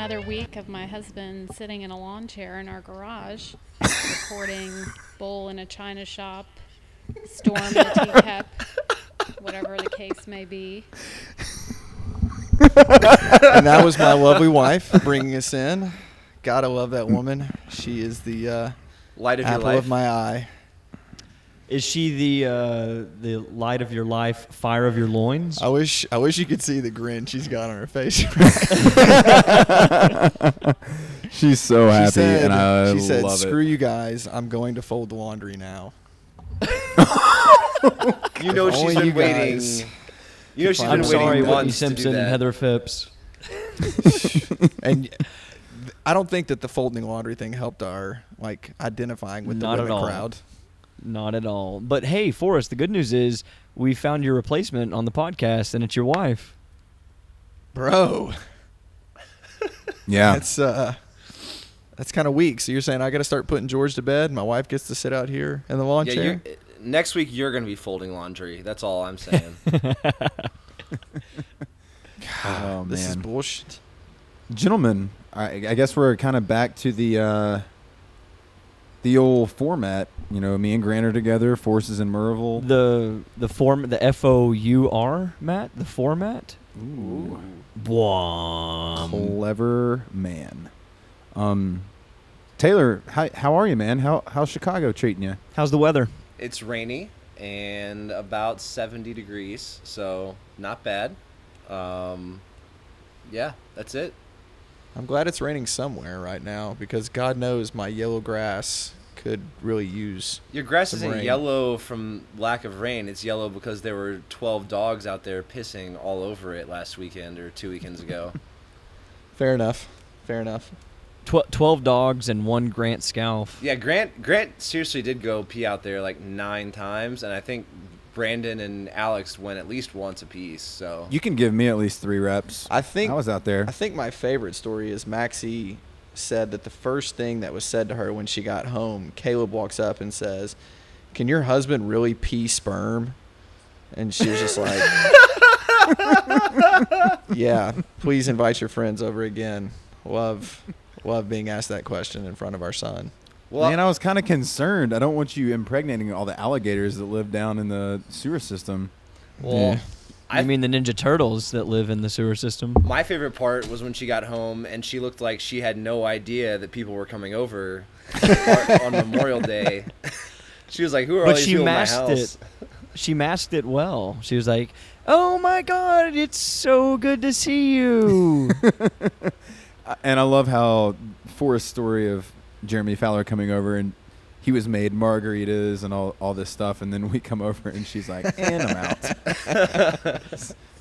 another week of my husband sitting in a lawn chair in our garage, recording bull in a china shop, storm in a teacup, whatever the case may be. And that was my lovely wife bringing us in. Gotta love that woman. She is the light of apple your life. of my eye. Is she the light of your life, fire of your loins? I wish you could see the grin she's got on her face. She's so happy, and I love it. She said, "Screw you guys. I'm going to fold the laundry now." You know she's been waiting. You know she's been I'm sorry, waiting Whitney months to do Simpson and that. Heather Phipps. And I don't think that the folding laundry thing helped our identifying with Not the at women all. crowd. Not at all. But hey, Forrest, the good news is we found your replacement on the podcast, and it's your wife. Bro. Yeah. That's kind of weak. So you're saying I got to start putting George to bed? My wife gets to sit out here in the lawn chair? Next week you're going to be folding laundry. That's all I'm saying. Oh, This is man. bullshit. Gentlemen, I guess we're kind of back to the old format. You know, me and Grant are together, Forces and Merville. The FOUR, Matt? The format? Ooh. Bwom. Clever man. Taylor, how are you, man? How's Chicago treating you? How's the weather? It's rainy and about 70 degrees, so not bad. Yeah, that's it. I'm glad it's raining somewhere right now because God knows my yellow grass could really use Your grass some isn't rain. yellow from lack of rain. It's yellow because there were 12 dogs out there pissing all over it last weekend or 2 weekends ago. Fair enough. 12 dogs and one Grant Scalf. Yeah, Grant seriously did go pee out there like 9 times, and I think Brandon and Alex went at least once apiece. So You can give me at least 3 reps. I was out there. I think my favorite story is Maxie said that the first thing that was said to her when she got home, Caleb walks up and says, "Can your husband really pee sperm?" And she was just like, "Yeah, please invite your friends over again. Love being asked that question in front of our son." well, Man, I was kind of concerned. I don't want you impregnating all the alligators that live down in the sewer system. well, I mean the Ninja Turtles that live in the sewer system. my favorite part was when she got home and she looked like she had no idea that people were coming over on Memorial Day. She was like, "Who are all But these she people in my masked house?" it. She masked it well. She was like, "Oh my God, it's so good to see you." And I love how Forrest's story of Jeremy Fowler coming over and he was made margaritas and all this stuff, and then we come over and she's like, "And I'm out."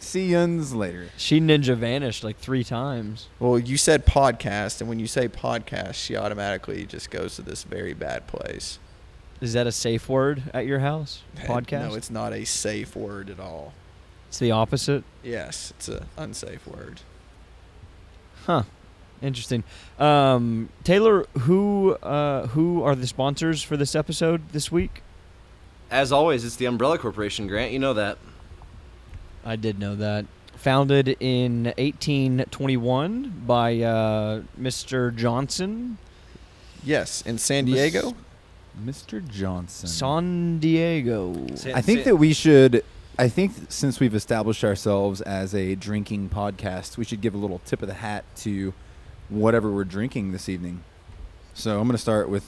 See yuns later. She ninja vanished like 3 times. Well, you said podcast, and when you say podcast, she automatically just goes to this very bad place. Is that a safe word at your house? Podcast? No, it's not a safe word at all. It's the opposite. Yes, it's an unsafe word. Huh. Interesting. Taylor, who are the sponsors for this episode this week? As always, it's the Umbrella Corporation, Grant. You know that. I did know that. Founded in 1821 by Mr. Johnson. Yes, in San Diego. Mr. Johnson. San Diego. I think that we should. I think since we've established ourselves as a drinking podcast, we should give a little tip of the hat to whatever we're drinking this evening. So I'm going to start with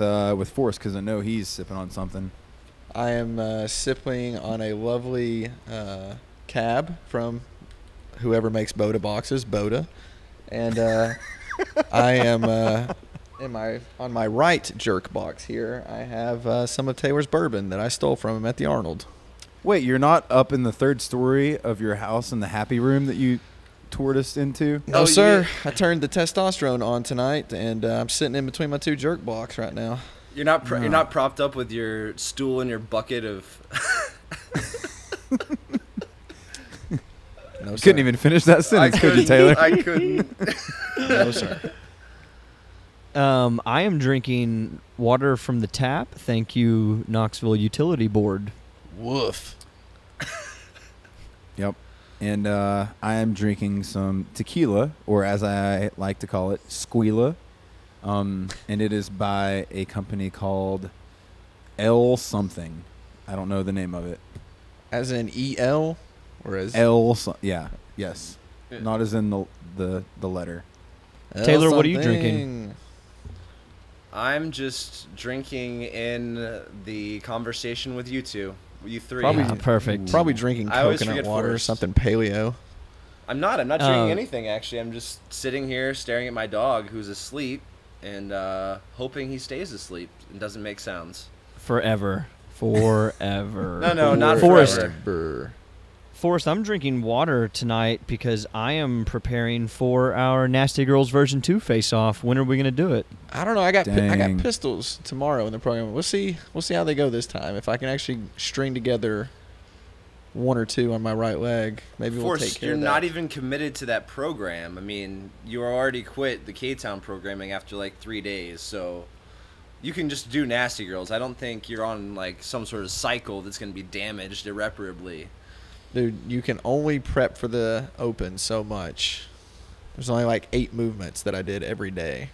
Forrest because I know he's sipping on something. I am sipping on a lovely cab from whoever makes Boda boxes, Boda, and I am on my right jerk box here. I have some of Taylor's bourbon that I stole from him at the Arnold. Wait, you're not up in the 3rd story of your house in the happy room that you toured us into? No, Oh, sir. I turned the testosterone on tonight, and I'm sitting in between my 2 jerk blocks right now. You're not propped up with your stool and your bucket of. No, You sir. couldn't even finish that sentence, could you, Taylor? I couldn't. No, sir. I am drinking water from the tap. Thank you, Knoxville Utility Board. Woof. Yep. and I am drinking some tequila, or as I like to call it, squeala. And it is by a company called L something. I don't know the name of it. As in EL, or as yeah, yes, not as in the letter. Taylor, what are you something. drinking? I'm just drinking in the conversation with you two. You three. Probably Perfect. Probably drinking I always coconut forget water or Forrest. something paleo. I'm not drinking anything, actually. I'm just sitting here staring at my dog who's asleep and hoping he stays asleep and doesn't make sounds. Forever. No, not Forrest. forever. Forrest, I'm drinking water tonight because I am preparing for our Nasty Girls version 2 face-off. When are we going to do it? I don't know. I got Dang. pistols tomorrow in the program. We'll see how they go this time. If I can actually string together one or two on my right leg, maybe we'll take Forrest, care you're of that. not even committed to that program. I mean, you already quit the K-Town programming after like 3 days, so you can just do Nasty Girls. I don't think you're on like some sort of cycle that's going to be damaged irreparably. Dude, you can only prep for the open so much. There's only like 8 movements that I did every day.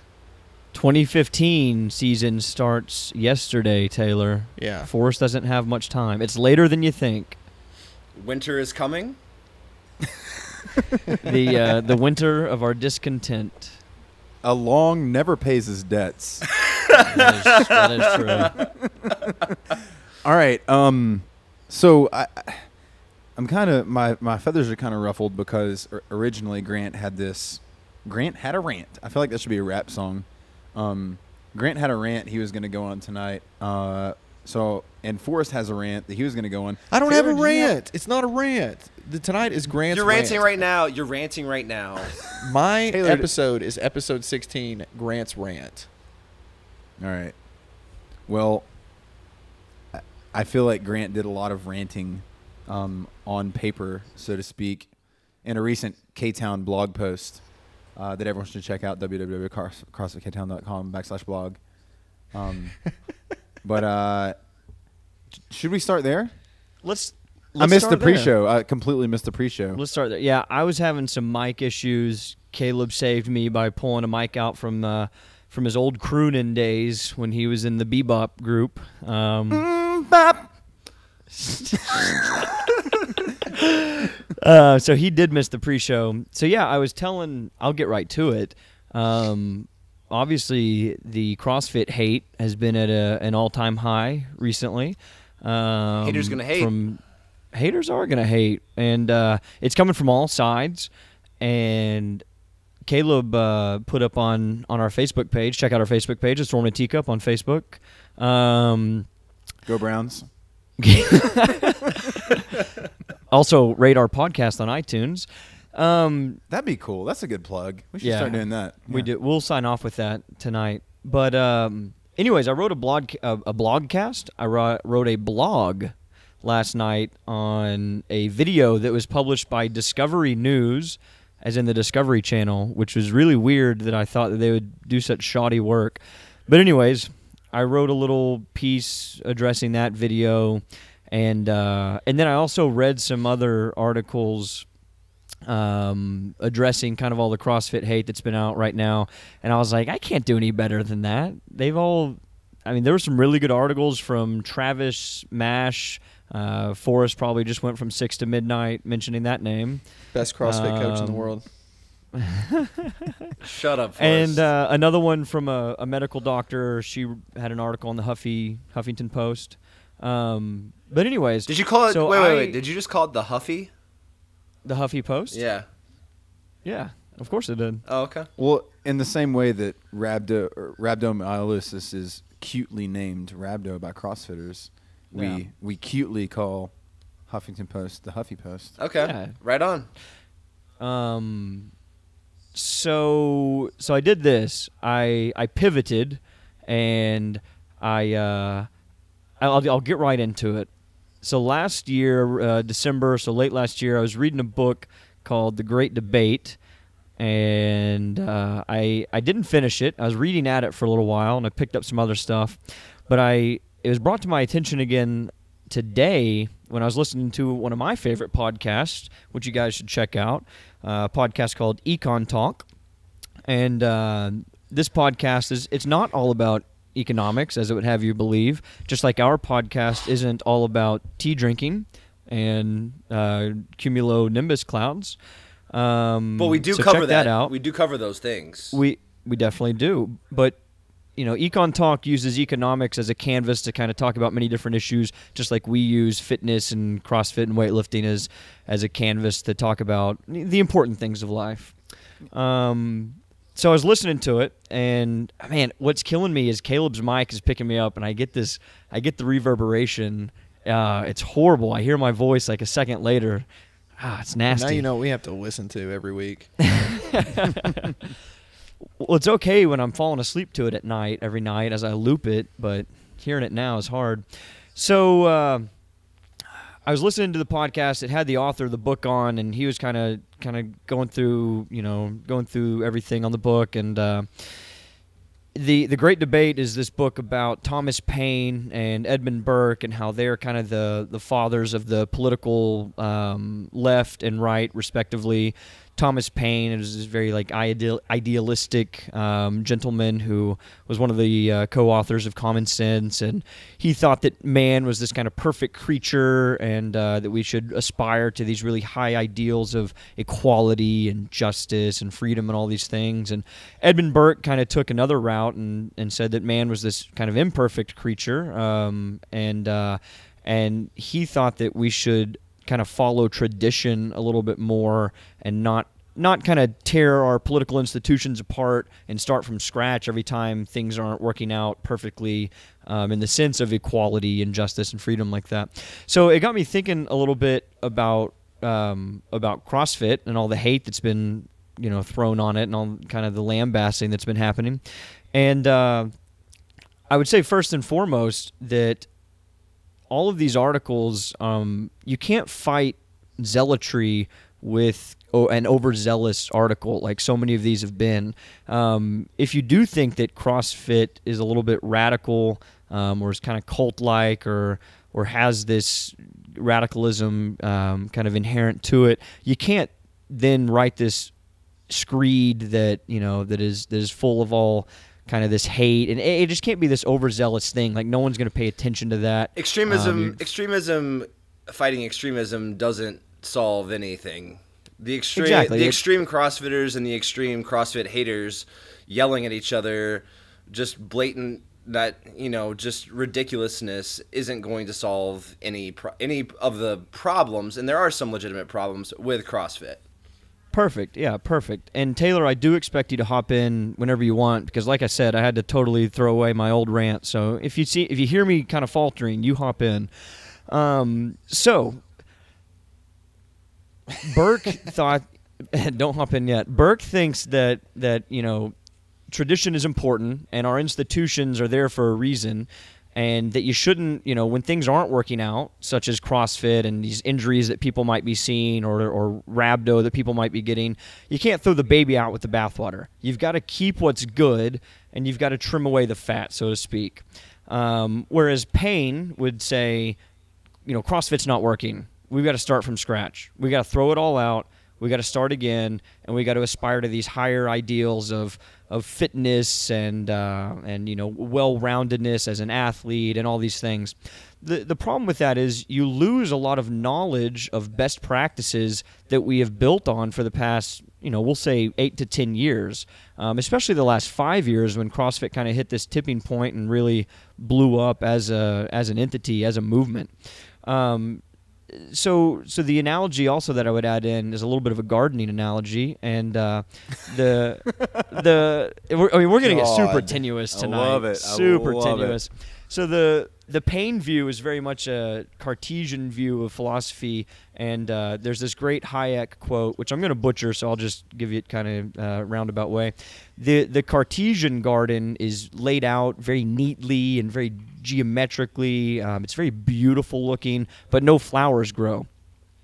2015 season starts yesterday, Taylor. Yeah. Forrest doesn't have much time. It's later than you think. Winter is coming. The winter of our discontent. A long never pays his debts. That is true. All right. So I'm kind of my feathers are kind of ruffled because originally Grant had a rant. I feel like that should be a rap song. Grant had a rant he was going to go on tonight. And Forrest has a rant that he was going to go on. I don't have a Taylor, do you rant. It's not a rant. Tonight is Grant's You're ranting rant. right now. You're ranting right now. My Taylor, episode is episode 16, Grant's rant. All right. Well, I feel like Grant did a lot of ranting on paper, so to speak, in a recent K-Town blog post that everyone should check out, www.crossfitktown.com/blog. But should we start there? Let's I missed the start there. pre-show. I completely missed the pre-show. Let's start there. Yeah, I was having some mic issues. Caleb saved me by pulling a mic out from his old croonin' days when he was in the bebop group. So he did miss the pre-show. So yeah, I'll get right to it. Obviously, the CrossFit hate has been at an all-time high recently. Haters gonna hate. Haters are gonna hate, and it's coming from all sides. And Caleb put up on our Facebook page. Check out our Facebook page. It's Storm Teacup on Facebook. Go Browns. Also, rate our podcast on iTunes. That'd be cool. That's a good plug. We should Yeah. start doing that. We Yeah. do. We'll sign off with that tonight. But anyways, I wrote a blogcast. I wrote a blog last night on a video that was published by Discovery News, as in the Discovery Channel, which was really weird that I thought that they would do such shoddy work. But anyways, I wrote a little piece addressing that video, and then I also read some other articles addressing kind of all the CrossFit hate that's been out right now, and I was like, I can't do any better than that. There were some really good articles from Travis Mash. Forrest probably just went from 6 to midnight mentioning that name. Best CrossFit coach in the world. Shut up, And Forrest. another one from a medical doctor. She had an article on the Huffington Post. But anyways, Did you call it? so Wait. Did you just call it the Huffy? The Huffy Post? Yeah. Yeah, of course it did. Oh, okay. Well, in the same way that rhabdomyolysis is cutely named rhabdo by CrossFitters, Yeah. we cutely call Huffington Post the Huffy Post. Okay. Yeah. Right on. So I did this. I pivoted, and I'll get right into it. So last year, December, so late last year, I was reading a book called The Great Debate, and I didn't finish it. I was reading at it for a little while, and I picked up some other stuff, but it was brought to my attention again today when I was listening to one of my favorite podcasts, which you guys should check out, a podcast called Econ Talk. And this podcast it's not all about economics, as it would have you believe, just like our podcast isn't all about tea drinking and cumulonimbus clouds. But we do so cover check that out. We do cover those things. We definitely do. But, Econ Talk uses economics as a canvas to kind of talk about many different issues, just like we use fitness and CrossFit and weightlifting as a canvas to talk about the important things of life. So I was listening to it, and man, what's killing me is Caleb's mic is picking me up, and I get the reverberation. It's horrible. I hear my voice like a second later. It's nasty. Now you know what we have to listen to every week. Well, it's okay when I'm falling asleep to it at night, every night as I loop it, but hearing it now is hard. So I was listening to the podcast. It had the author of the book on, and he was kind of going through everything on the book. And the great debate is this book about Thomas Paine and Edmund Burke and how they're kind of the fathers of the political left and right, respectively. Thomas Paine is this very idealistic gentleman who was one of the co-authors of Common Sense, and he thought that man was this kind of perfect creature, and that we should aspire to these really high ideals of equality and justice and freedom and all these things. And Edmund Burke kind of took another route and said that man was this kind of imperfect creature, and he thought that we should kind of follow tradition a little bit more and not kind of tear our political institutions apart and start from scratch every time things aren't working out perfectly in the sense of equality and justice and freedom like that. So it got me thinking a little bit about CrossFit and all the hate that's been thrown on it and all kind of the lambasting that's been happening. And I would say first and foremost that all of these articles, you can't fight zealotry with an overzealous article like so many of these have been. If you do think that CrossFit is a little bit radical or is kind of cult-like or has this radicalism kind of inherent to it, you can't then write this screed that is full of all kind of this hate, and it just can't be this overzealous thing. Like, no one's going to pay attention to that. Extremism, fighting extremism doesn't solve anything. The extreme CrossFitters and the extreme CrossFit haters yelling at each other, just blatant just ridiculousness isn't going to solve any of the problems, and there are some legitimate problems with CrossFit. Perfect. Yeah, perfect. And Taylor, I do expect you to hop in whenever you want, because like I said, I had to totally throw away my old rant. So if you hear me kind of faltering, you hop in. So Burke thought, don't hop in yet. Burke thinks that tradition is important and our institutions are there for a reason, and that you shouldn't, when things aren't working out, such as CrossFit and these injuries that people might be seeing or rhabdo that people might be getting, you can't throw the baby out with the bathwater. You've got to keep what's good, and you've got to trim away the fat, so to speak. Whereas Paine would say, CrossFit's not working. We've got to start from scratch. We got to throw it all out. We got to start again, and we got to aspire to these higher ideals of fitness and well-roundedness as an athlete and all these things. The problem with that is you lose a lot of knowledge of best practices that we have built on for the past, we'll say 8 to 10 years, especially the last 5 years when CrossFit kind of hit this tipping point and really blew up as an entity, as a movement. So the analogy also that I would add in is a little bit of a gardening analogy, and we're going to get super tenuous tonight. I love it. Super tenuous. So the Paine view is very much a Cartesian view of philosophy, and there's this great Hayek quote, which I'm going to butcher, so I'll just give you it kind of roundabout way. The Cartesian garden is laid out very neatly and very geometrically. It's very beautiful looking, but no flowers grow.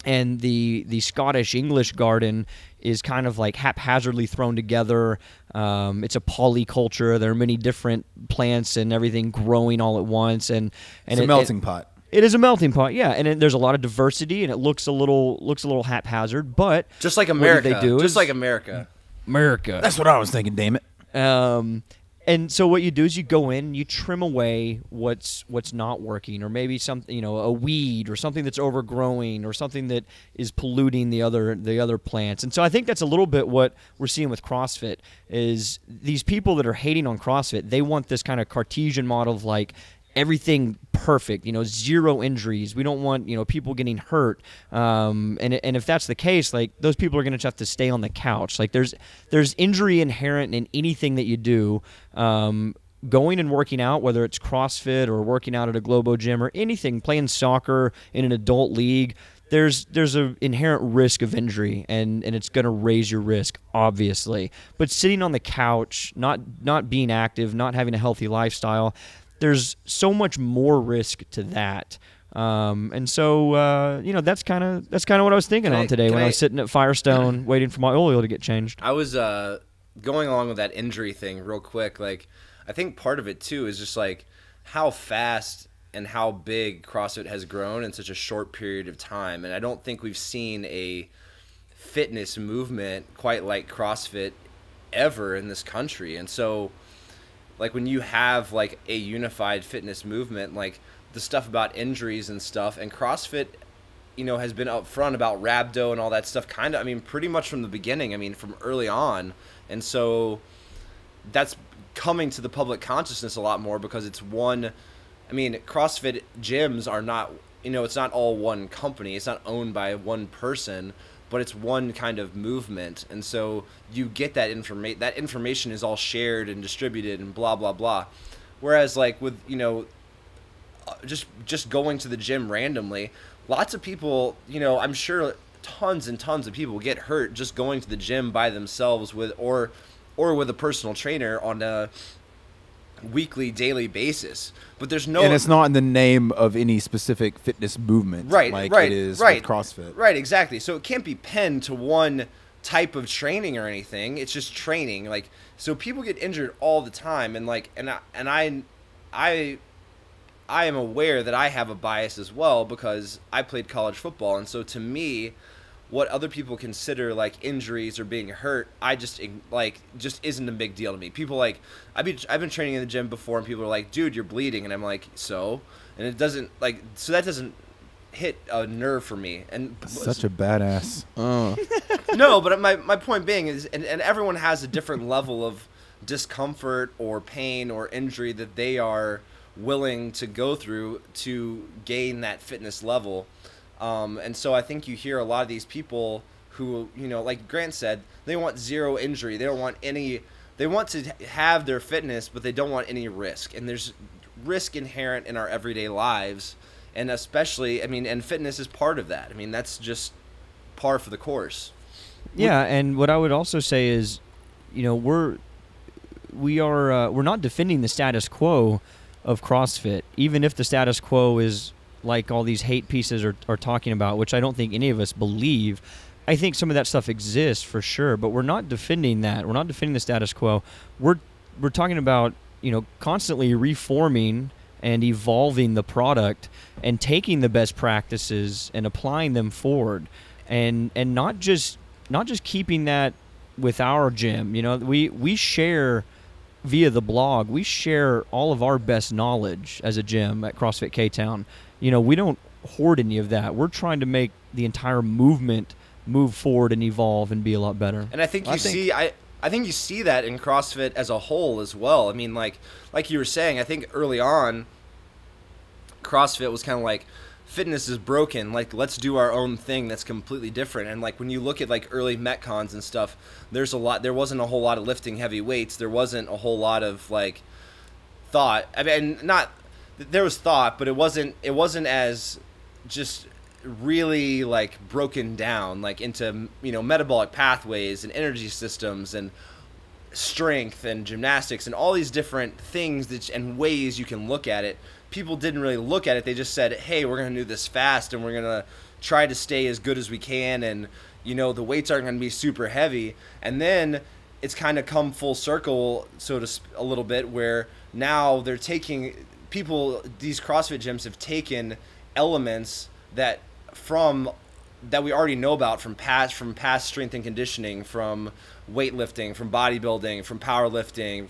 And the Scottish English garden is kind of like haphazardly thrown together. It's a polyculture. There are many different plants and everything growing all at once, and it's a melting pot. It is a melting pot, yeah, and there's a lot of diversity, and it looks a little haphazard, but Just like America. What they do just is like America. That's what I was thinking. Damn it. And so what you do is you go in, you trim away what's not working, or maybe something, a weed or something that's overgrowing or something that is polluting the other plants. And so I think that's a little bit what we're seeing with CrossFit is these people that are hating on CrossFit, they want this kind of Cartesian model of like everything perfect, zero injuries. We don't want, people getting hurt. And if that's the case, like those people are going to have to stay on the couch. Like there's injury inherent in anything that you do. Going and working out, whether it's CrossFit or working out at a Globo gym or anything, playing soccer in an adult league, there's an inherent risk of injury, and it's going to raise your risk, obviously. But sitting on the couch, not being active, not having a healthy lifestyle, there's so much more risk to that. And so, that's kind of what I was thinking on today when I was sitting at Firestone waiting for my oil to get changed. I was going along with that injury thing real quick. Like, I think part of it too is just like how fast and how big CrossFit has grown in such a short period of time. And I don't think we've seen a fitness movement quite like CrossFit ever in this country. And so, like, when you have like a unified fitness movement, like the stuff about injuries and stuff, and CrossFit, has been upfront about rhabdo and all that stuff, pretty much from the beginning, from early on. And so that's coming to the public consciousness a lot more because it's CrossFit gyms are not, it's not all one company. It's not owned by one person, but it's one kind of movement. And so you get that information. That information is all shared and distributed and blah, blah, blah. Whereas like with, just going to the gym randomly, lots of people, I'm sure tons and tons of people get hurt just going to the gym by themselves with or with a personal trainer on a weekly, daily basis. But there's no... And it's not in the name of any specific fitness movement. Right, like right, it is right, with CrossFit. Right, exactly. So it can't be penned to one type of training or anything. It's just training. Like, so people get injured all the time, and like, and I am aware that I have a bias as well because I played college football, and so to me, what other people consider like injuries or being hurt, I just isn't a big deal to me. People like, I've been training in the gym before, and people are like, "Dude, you're bleeding," and I'm like, "So," and it doesn't like, so that doesn't hit a nerve for me. And such a badass. No, but my point being is, and everyone has a different level of discomfort or pain or injury that they are willing to go through to gain that fitness level. And so I think you hear a lot of these people who, like Grant said, they want zero injury. They don't want any, they want to have their fitness, but they don't want any risk. And there's risk inherent in our everyday lives. And especially, and fitness is part of that. That's just par for the course. Yeah. And what I would also say is, we're not defending the status quo of CrossFit, even if the status quo is like all these hate pieces are talking about, which I don't think any of us believe. I think some of that stuff exists for sure, but we're not defending that. We're not defending the status quo. We're talking about, constantly reforming and evolving the product and taking the best practices and applying them forward, and not just keeping that with our gym. We share via the blog. We share all of our best knowledge as a gym at CrossFit K-Town. We don't hoard any of that. We're trying to make the entire movement move forward and evolve and be a lot better. And I think you see that in CrossFit as a whole as well. Like you were saying, I think early on, CrossFit was kind of like, fitness is broken. Like, let's do our own thing that's completely different. And like when you look at like early Metcons and stuff, there wasn't a whole lot of lifting heavy weights. There wasn't a whole lot of like thought. There was thought, but it wasn't as just really like broken down like into metabolic pathways and energy systems and strength and gymnastics and all these different things and ways you can look at it. People didn't really look at it. They just said, hey, we're going to do this fast and we're going to try to stay as good as we can, and the weights aren't going to be super heavy. And then it's kind of come full circle, a little bit, where now they're taking these CrossFit gyms have taken elements that we already know about from past strength and conditioning, from weightlifting, from bodybuilding, from powerlifting,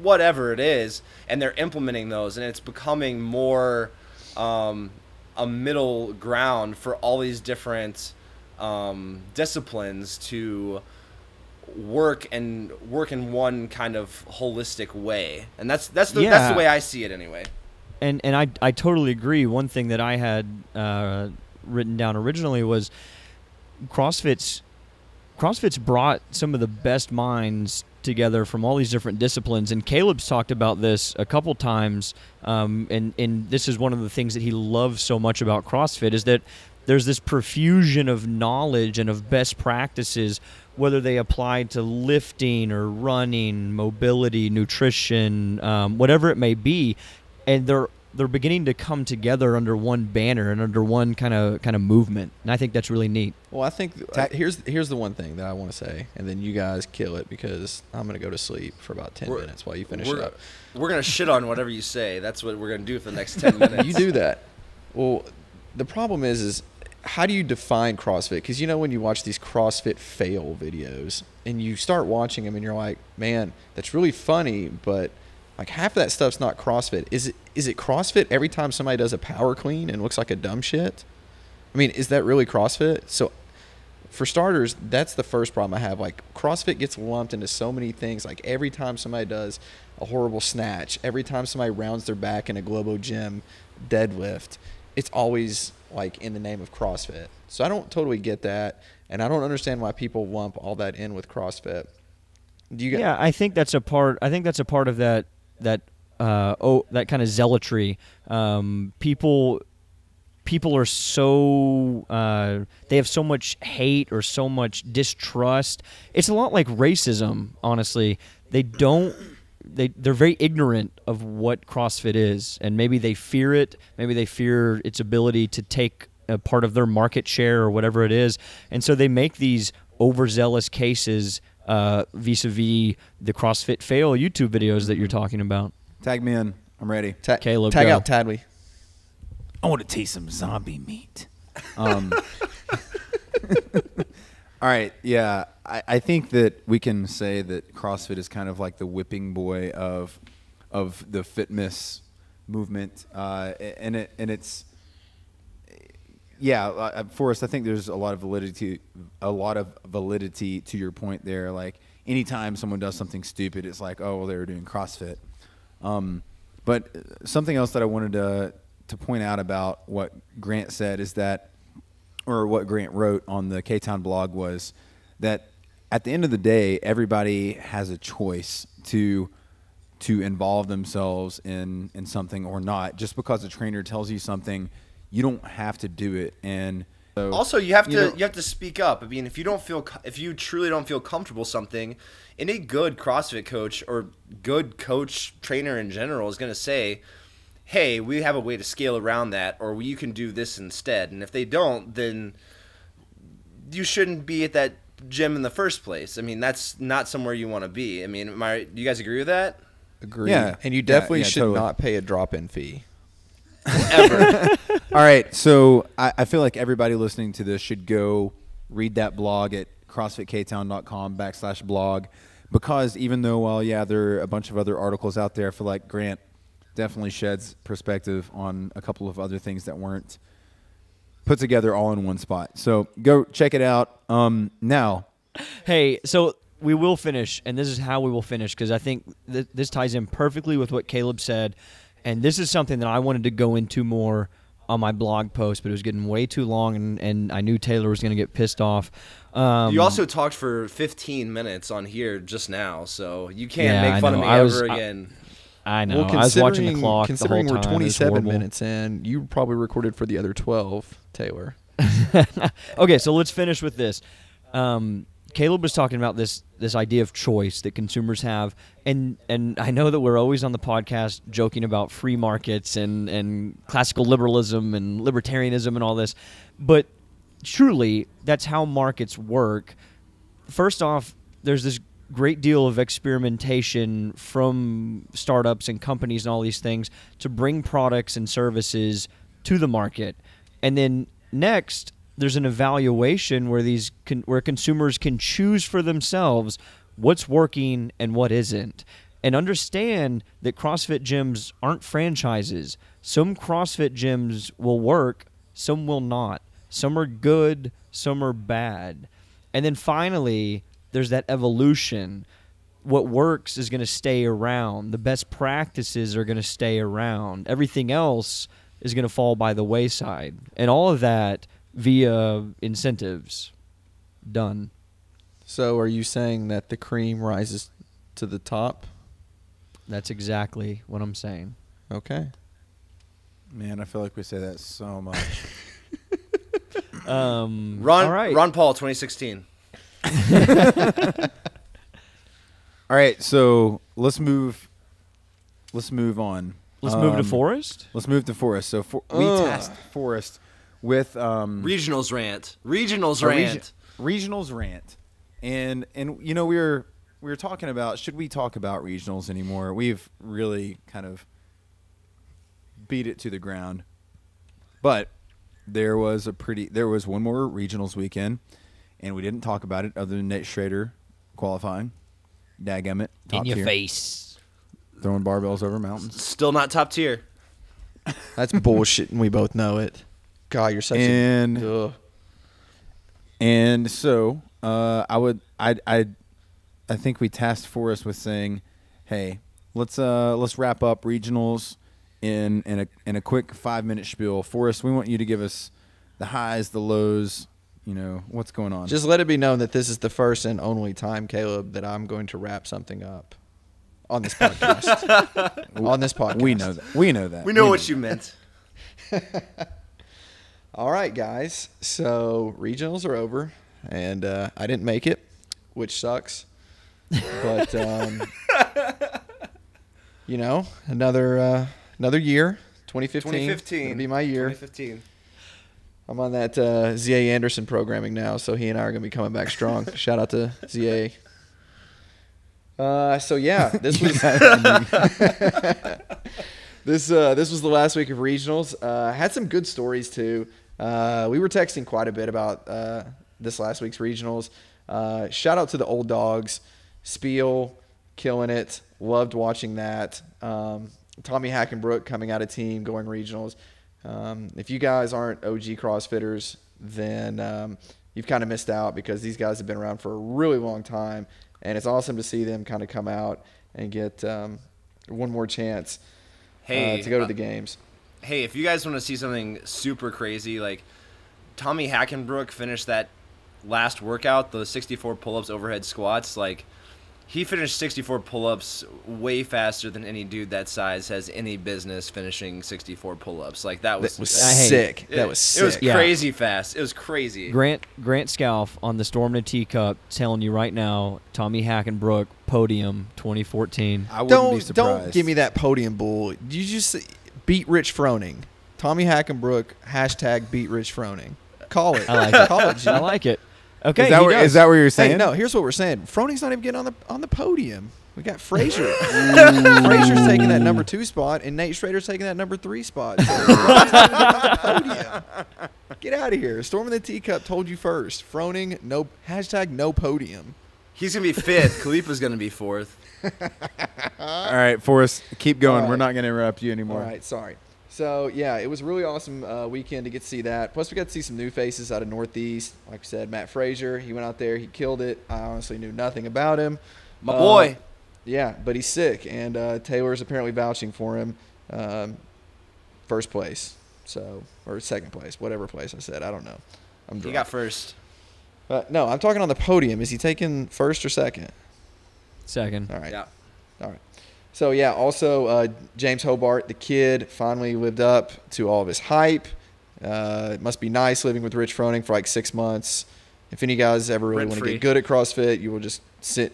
whatever it is, and they're implementing those, and it's becoming more a middle ground for all these different disciplines to work in one kind of holistic way, and that's the way I see it anyway. And I totally agree. One thing that I had written down originally was CrossFit's brought some of the best minds together from all these different disciplines, and Caleb's talked about this a couple times, and this is one of the things that he loves so much about CrossFit, is that there's this profusion of knowledge and of best practices, whether they apply to lifting or running, mobility, nutrition, whatever it may be, and they're beginning to come together under one banner and under one kind of movement, and I think that's really neat. Well, I think here's the one thing that I want to say, and then you guys kill it because I'm going to go to sleep for about 10 minutes while you finish it up. We're going to shit on whatever you say. That's what we're going to do for the next 10 minutes. You do that. Well, the problem is how do you define CrossFit? Because when you watch these CrossFit fail videos and you start watching them and you're like, man, that's really funny, but like half of that stuff's not CrossFit. Is it CrossFit every time somebody does a power clean and looks like a dumb shit? I mean, is that really CrossFit? So for starters, that's the first problem I have. Like CrossFit gets lumped into so many things. Like every time somebody does a horrible snatch, every time somebody rounds their back in a Globo Gym deadlift, it's always like in the name of CrossFit. So I don't totally get that, and I don't understand why people lump all that in with CrossFit. Yeah, I think that's a part. I think that's a part of that that kind of zealotry. People are so they have so much hate or so much distrust. It's a lot like racism, honestly. They're very ignorant of what CrossFit is, and maybe they fear it. Maybe they fear its ability to take a part of their market share or whatever it is, and so they make these overzealous cases vis-a-vis the CrossFit fail YouTube videos that you're talking about. Tag me in. I'm ready. Caleb, tag go. out Tadley. I want to taste some zombie meat. All right, yeah. I think that we can say that CrossFit is kind of like the whipping boy of the fitness movement, and it's Forrest. I think there's a lot of validity to your point there. Like anytime someone does something stupid, it's like, oh, well, they were doing CrossFit. But something else that I wanted to point out about what Grant said is that, or what Grant wrote on the K-Town blog, was that at the end of the day, everybody has a choice to involve themselves in something or not. Just because a trainer tells you something, you don't have to do it. And so, also, you have to speak up. I mean, if you truly don't feel comfortable something, any good CrossFit coach or good coach trainer in general is going to say, hey, we have a way to scale around that, or you can do this instead. And if they don't, then you shouldn't be at that gym in the first place. I mean, that's not somewhere you want to be. I mean, do you guys agree with that? Agree. Yeah. And you definitely should totally not pay a drop-in fee. Ever. all right, so I feel like everybody listening to this should go read that blog at crossfitktown.com/blog, because even though, well, yeah, there are a bunch of other articles out there, I feel like Grant definitely sheds perspective on a couple of other things that weren't put together all in one spot. So go check it out. Now, hey, so we will finish, and this is how we will finish, because I think this ties in perfectly with what Caleb said, and this is something that I wanted to go into more on my blog post, but it was getting way too long, and I knew Taylor was going to get pissed off. You also talked for 15 minutes on here just now, so you can't make fun of me ever again. I know. Well, I was watching the clock the whole considering time. we're 27 minutes in, you probably recorded for the other 12, Taylor. Okay, so let's finish with this. Caleb was talking about this idea of choice that consumers have, and I know that we're always on the podcast joking about free markets and classical liberalism and libertarianism and all this, but truly, that's how markets work. First off, there's this great deal of experimentation from startups and companies and all these things to bring products and services to the market. And then next, there's an evaluation where where consumers can choose for themselves what's working and what isn't. And understand that CrossFit gyms aren't franchises. Some CrossFit gyms will work, some will not. Some are good, some are bad. And then finally, there's that evolution. What works is going to stay around. The best practices are going to stay around. Everything else is going to fall by the wayside. And all of that via incentives. Done. So are you saying that the cream rises to the top? That's exactly what I'm saying. Okay. Man, I feel like we say that so much. All right. Ron Paul, 2016. All right, so let's move on. Let's move to Forrest. Let's move to Forrest. So we tasked Forrest with Regionals rant. Regionals a rant. regionals rant, and you know we were talking about, should we talk about regionals anymore? We've really kind of beat it to the ground, but there was one more regionals weekend, and we didn't talk about it other than Nate Schrader qualifying. Dadgummit, top In your tier. face. Throwing barbells over mountains. Still not top tier. That's bullshit, and we both know it. God, you're such And a... Ugh. and so I think we tasked Forrest with saying, hey, let's wrap up regionals in a quick 5-minute spiel. Forrest, we want you to give us the highs, the lows, you know, what's going on. Just let it be known that this is the first and only time, Caleb, that I'm going to wrap something up on this podcast. On this podcast. We know that. We know that. We know what you meant. All right, guys. So regionals are over, and I didn't make it, which sucks. But you know, another year, 2015. 2015. It'll be my year. 2015. I'm on that ZA Anderson programming now, so he and I are going to be coming back strong. Shout out to ZA. So yeah, this was this was the last week of regionals. Had some good stories too. We were texting quite a bit about this last week's regionals. Shout out to the old dogs, Spiel, killing it. Loved watching that. Tommy Hackenbrook coming out of team, going regionals. If you guys aren't OG CrossFitters, then you've kind of missed out, because these guys have been around for a really long time, and it's awesome to see them kind of come out and get one more chance to go to the games. Hey, if you guys want to see something super crazy, like Tommy Hackenbrook finished that last workout, those 64 pull-ups, overhead squats, like he finished 64 pull-ups way faster than any dude that size has any business finishing 64 pull-ups. Like that was sick. That was sick. It was crazy fast. It was crazy. Grant Scalf on the Storm and Teacup telling you right now, Tommy Hackenbrook podium 2014. I wouldn't be surprised. Don't give me that podium bull. You just beat Rich Froning. Tommy Hackenbrook, hashtag beat Rich Froning. Call it. I like it. Call it, G. I like it. Okay, Is that what you're saying? Hey, no, here's what we're saying. Froning's not even getting on the podium. We got Fraser. Fraser's taking that number 2 spot, and Nate Schrader's taking that number 3 spot. So podium. Get out of here. Storm in the Teacup told you first. Froning, no, hashtag no podium. He's going to be 5th. Khalifa's going to be 4th. All right, Forrest, keep going. All We're right. not going to interrupt you anymore. All right, sorry. So, yeah, it was a really awesome weekend to get to see that. Plus, we got to see some new faces out of Northeast. Like I said, Matt Fraser, he went out there. He killed it. I honestly knew nothing about him. My boy. Yeah, but he's sick, and Taylor's apparently vouching for him. First place, or second place, whatever place I said. I don't know. I'm drunk. He got first. No, I'm talking on the podium. Is he taking first or second? Second. All right. Yeah. All right. So, yeah, also James Hobart, the kid, finally lived up to all of his hype. It must be nice living with Rich Froning for like 6 months. If any guys ever really want to Rent-free. get good at CrossFit, you will just send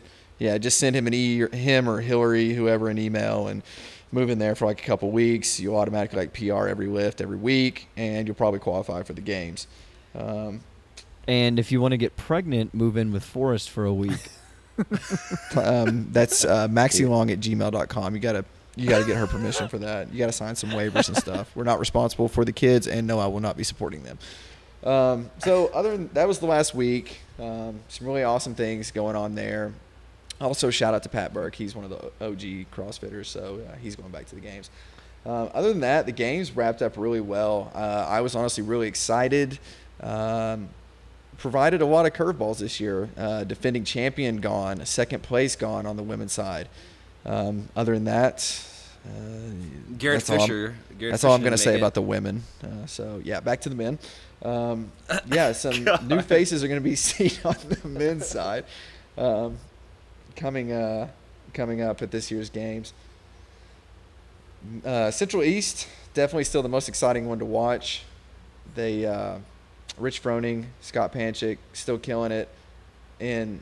him him or Hillary, whoever, an email and move in there for like a couple weeks. You'll automatically like PR every lift every week, and you'll probably qualify for the games. And if you want to get pregnant, move in with Forrest for a week. That's maxilong@gmail.com. You got to You got to get her permission for that. You got to sign some waivers and stuff. We're not responsible for the kids, and no, I will not be supporting them. So other than that was the last week. Some really awesome things going on there. Also, shout out to Pat Burke. He's one of the OG CrossFitters, so he's going back to the games. Other than that, the games wrapped up really well. I was honestly really excited. Provided a lot of curveballs this year. Defending champion gone, second place gone on the women's side. Other than that, Garrett Fisher. That's all I'm going to say about the women. So, yeah, back to the men. Yeah, some new faces are going to be seen on the men's side coming up at this year's games. Central East, definitely still the most exciting one to watch. They Rich Froning, Scott Panchik, still killing it. In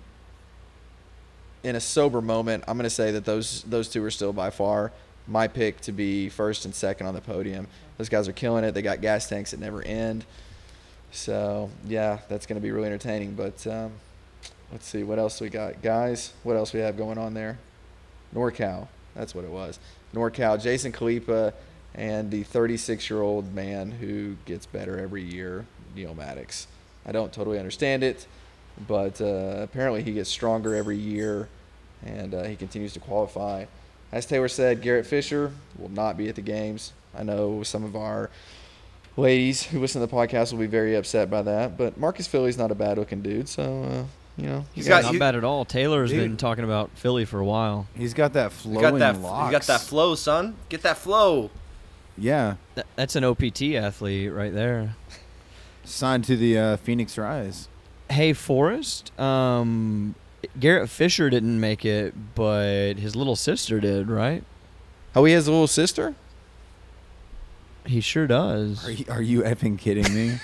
a sober moment, I'm going to say that those two are still by far my pick to be first and second on the podium. Those guys are killing it. They got gas tanks that never end. So, yeah, that's going to be really entertaining. But let's see, what else we got? Guys, what else we have going on there? NorCal, that's what it was. NorCal, Jason Khalipa, and the 36-year-old man who gets better every year, Neil Maddox. I don't totally understand it, but apparently he gets stronger every year, and he continues to qualify. As Taylor said, Garrett Fisher will not be at the games. I know some of our ladies who listen to the podcast will be very upset by that, but Marcus Philly's not a bad-looking dude, so, he's not bad at all. Taylor's been talking about Philly for a while. He's got that flowing locks. You got that flow, son. Get that flow. Yeah. That's an OPT athlete right there. Signed to the Phoenix Rise. Hey, Forrest, Garrett Fisher didn't make it, but his little sister did, right? Oh, he has a little sister? He sure does. Are you effing kidding me?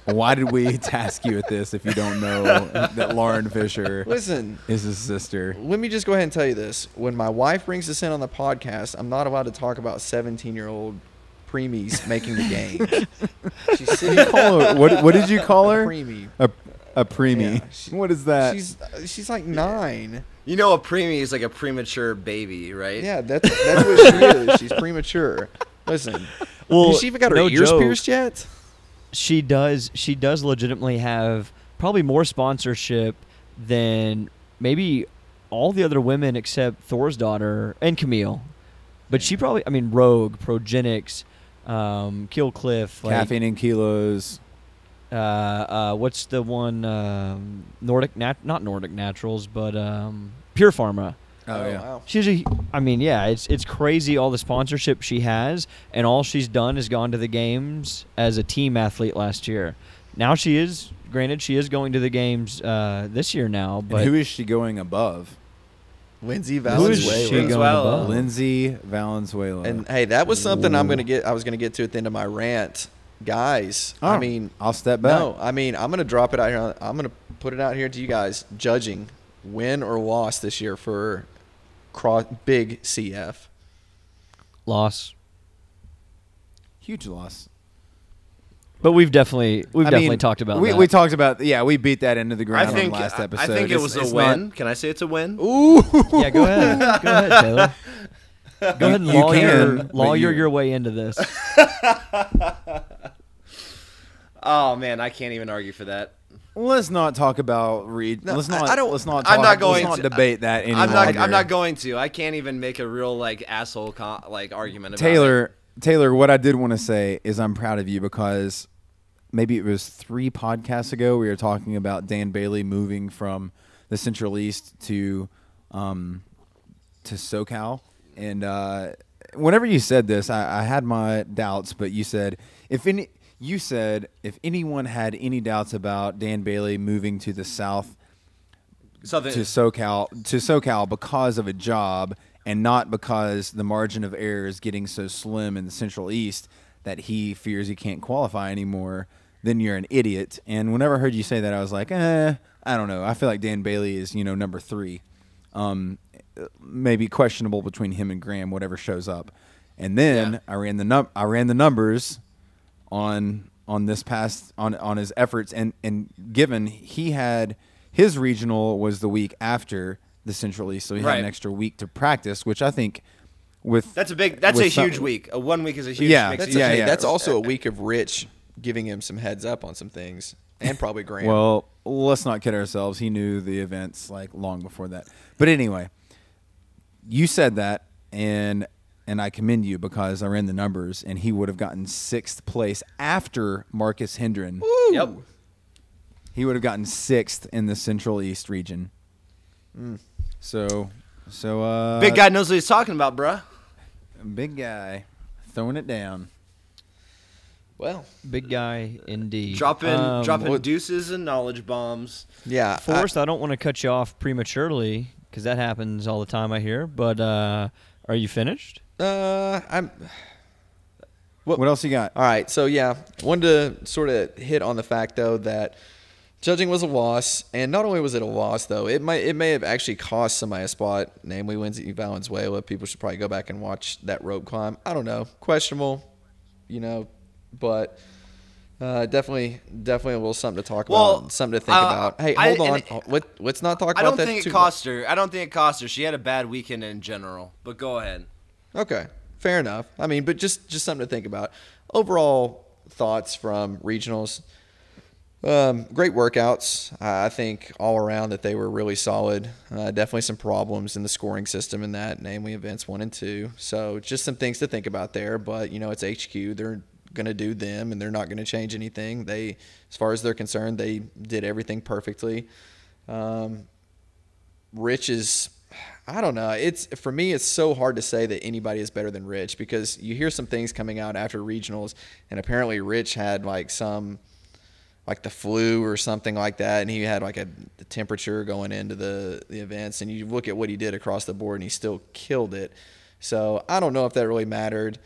Why did we task you at this if you don't know that Lauren Fisher is his sister? Let me just go ahead and tell you this. When my wife brings this in on the podcast, I'm not allowed to talk about 17-year-old preemies making the game. She's sitting. What did you call her? A preemie. A preemie. Yeah, what is that? She's like 9. You know, a preemie is like a premature baby, right? Yeah, that's what she is. She's premature. Listen, has she even got her ears pierced yet? She does legitimately have probably more sponsorship than maybe all the other women except Thor's daughter and Camille. But she probably, Rogue, Progenics, Kill Cliff. Caffeine and Kilos. What's the one? Not Nordic Naturals, but Pure Pharma. Oh yeah. Wow. It's crazy all the sponsorship she has, and all she's done is gone to the games as a team athlete last year. Now she is going to the games this year now. But and who is she going above? Lindsay Valenzuela. Valenzuela. Who is she going above? Lindsay Valenzuela. And hey, that was something I was going to get to at the end of my rant. Guys, I'll step back. No, I'm going to drop it out here. I'm going to put it out here to you guys, judging win or loss this year for big CF. Loss. Huge loss. But we've definitely talked about that. We talked about, we beat that into the ground on last episode. I think it was a win. Can I say it's a win? Ooh. Yeah, go ahead. Go ahead, Taylor. Go ahead and lawyer your way into this. Oh man, I can't even argue for that. Let's not talk about Reed. No, let's not debate that anymore. I'm not going to. I can't even make a real asshole argument about it. Taylor, what I did want to say is I'm proud of you because maybe it was 3 podcasts ago we were talking about Dan Bailey moving from the Central East to SoCal, and whenever you said this, I had my doubts, but you said if anyone had any doubts about Dan Bailey moving to the South to SoCal because of a job and not because the margin of error is getting so slim in the Central East that he fears he can't qualify anymore, then you're an idiot. And whenever I heard you say that, I was like, I don't know. I feel like Dan Bailey is, number 3. Maybe questionable between him and Graham, whatever shows up. And then I ran the numbers on this past on his efforts, and given he had his regional was the week after the Central East, so he had an extra week to practice, which I think That's a huge week. A 1 week is a huge. Yeah, mix That's also a week of Rich giving him some heads up on some things, and probably Graham. Well, let's not kid ourselves. He knew the events like long before that. But anyway, you said that, and I commend you because I ran the numbers, and he would have gotten 6th place after Marcus Hendren. Woo! Yep. He would have gotten 6th in the Central East region. So Big guy knows what he's talking about, bruh. big guy throwing it down. Well, Big guy indeed. Dropping deuces and knowledge bombs. yeah. Forrest, I don't want to cut you off prematurely because that happens all the time, I hear. But are you finished? I'm. What else you got? All right, so yeah, wanted to sort of hit on the fact though that judging was a loss, and not only was it a loss though, it may have actually cost somebody a spot, namely Lindsay Valenzuela. People should probably go back and watch that rope climb. I don't know, questionable, but definitely a little something to talk about, and something to think about. Hey, hold on, let's not talk about that. I don't think it cost her. I don't think it cost her. She had a bad weekend in general. But go ahead. Okay, fair enough. I mean, but just something to think about. Overall thoughts from regionals. Great workouts. I think all around that they were really solid. Definitely some problems in the scoring system in that, namely events 1 and 2. So just some things to think about there. But it's HQ. They're going to do them, and they're not going to change anything. They, as far as they're concerned, they did everything perfectly. Rich is, I don't know. For me, it's so hard to say that anybody is better than Rich because you hear some things coming out after regionals, and apparently Rich had like the flu or something like that, and he had like the temperature going into the events, and you look at what he did across the board, and he still killed it. So I don't know if that really mattered.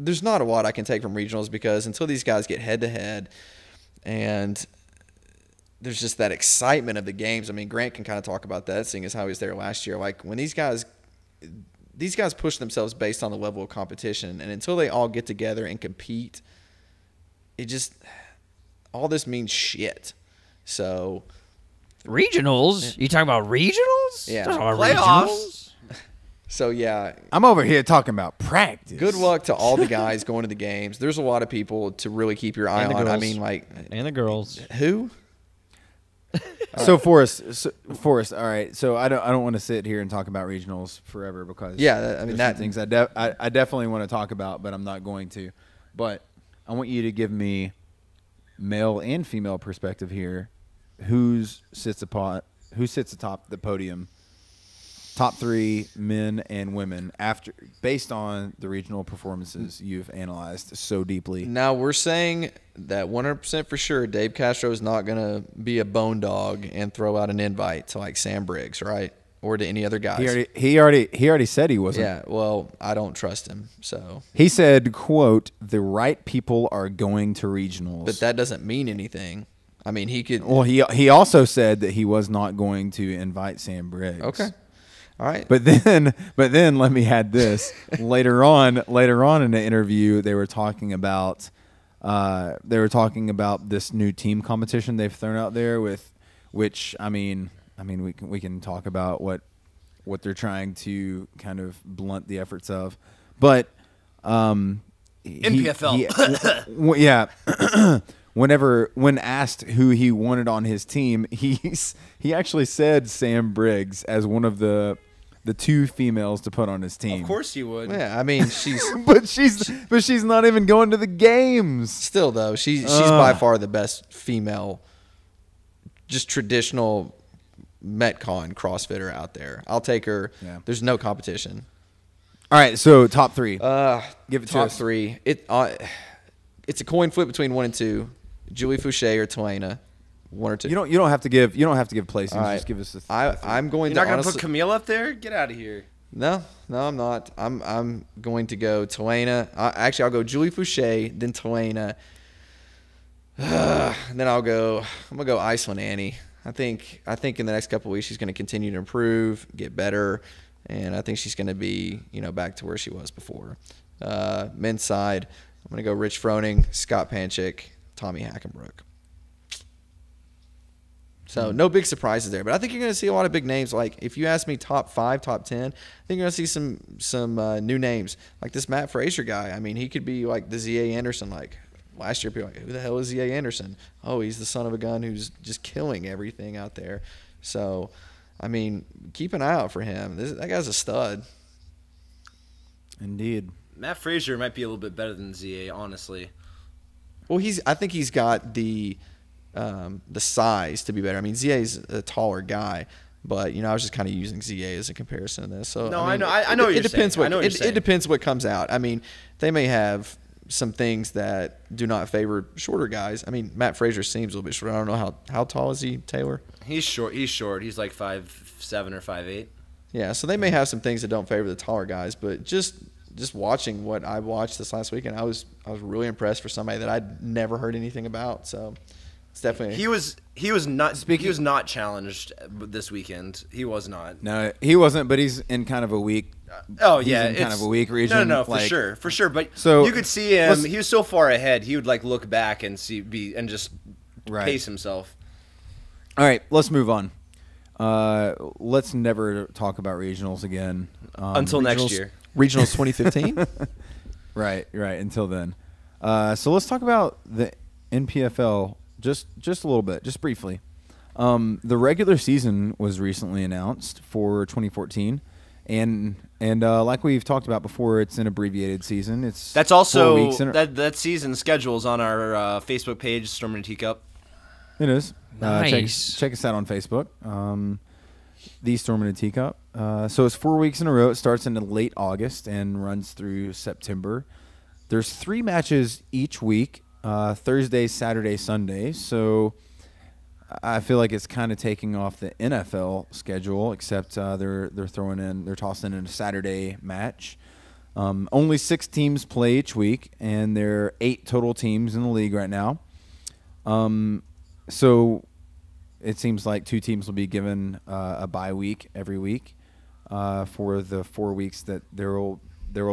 There's not a lot I can take from regionals because until these guys get head-to-head and there's just that excitement of the games. I mean, Grant can kind of talk about that, seeing as how he was there last year. Like when these guys push themselves based on the level of competition, and until they all get together and compete, all this means shit. So Regionals? You talking about regionals? Yeah. Talking about Playoffs. regionals? So yeah, I'm over here talking about practice. good luck to all the guys going to the games. There's a lot of people to really keep your eye And the on. I girls. mean, like And the girls. who? So Forrest, all right. So I don't want to sit here and talk about regionals forever because Yeah, there's some things I definitely want to talk about, but I'm not going to. But I want you to give me male and female perspective here. Who sits atop the podium? Top 3 men and women based on the regional performances you've analyzed so deeply. Now we're saying that 100% for sure Dave Castro is not going to be a bone dog and throw out an invite to like Sam Briggs, right? Or to any other guys. He already said he wasn't. Yeah, well, I don't trust him. So, He said, quote, "The right people are going to regionals." but that doesn't mean anything. I mean, he could. Well, he also said that he was not going to invite Sam Briggs. Okay. All right. But then let me add this. later on in the interview, they were talking about this new team competition they've thrown out there which I mean we can talk about what they're trying to kind of blunt the efforts of, but NPFL. yeah. When asked who he wanted on his team, he actually said Sam Briggs as one of the 2 females to put on his team. Of course you would. Yeah, I mean, she's but she's not even going to the games. still though. She's by far the best female, just traditional Metcon CrossFitter out there. I'll take her. Yeah. There's no competition. All right, so top 3. Give it to Top us. 3. It's a coin flip between 1 and 2. Julie Fouché or Telena. 1 or 2. You don't have to give placings. All right. Just give us the. I'm going You're to not gonna honestly. put Camille up there? Get out of here. No, I'm not. I'm going to go Telena. Actually, I'll go Julie Fouché, then Telena. Then I'm gonna go Iceland Annie. I think in the next couple of weeks she's going to continue to improve, get better, and I think she's going to be back to where she was before. Men's side, I'm going to go Rich Froning, Scott Panchik, Tommy Hackenbrook. So no big surprises there. But I think you're going to see a lot of big names. Like if you ask me top 5, top 10, I think you're going to see some new names. Like this Matt Fraser guy. I mean, he could be like the Z.A. Anderson. Like last year, people were like, who the hell is Z.A. Anderson? Oh, he's the son of a gun who's just killing everything out there. So, I mean, keep an eye out for him. That guy's a stud. Indeed. Matt Fraser might be a little bit better than ZA, honestly. Well, I think he's got the size to be better. I mean, ZA's a taller guy, but I was just kind of using ZA as a comparison to this. So No, I mean, I know what you're saying. It depends what comes out. I mean, they may have some things that do not favor shorter guys. I mean, Matt Fraser seems a little bit short. I don't know how tall is he, Taylor? He's short. He's like 5'7" or 5'8". Yeah, so they may have some things that don't favor the taller guys, but just watching what I watched this last weekend, I was really impressed for somebody that I'd never heard anything about. So it's definitely he was not challenged this weekend. He was not. No, he wasn't. But he's in kind of a weak. Kind of a weak region. No, for sure. But so you could see him. He was so far ahead. He would like look back and just pace himself. All right, let's move on. Let's never talk about regionals again until next year. Regionals 2015. Right. Until then, so let's talk about the NPFL just a little bit, just briefly. The regular season was recently announced for 2014, and like we've talked about before, it's an abbreviated season. That's also 4 weeks that season schedule's on our Facebook page, Storm and Teacup. It is. Nice. Check us out on Facebook. The Storm and a Teacup. So it's 4 weeks in a row. It starts in late August and runs through September. There's 3 matches each week, Thursday, Saturday, Sunday. So I feel like it's kind of taking off the NFL schedule, except they're tossing in a Saturday match. Only 6 teams play each week, and there are 8 total teams in the league right now. So it seems like 2 teams will be given a bye week every week for the 4 weeks that there will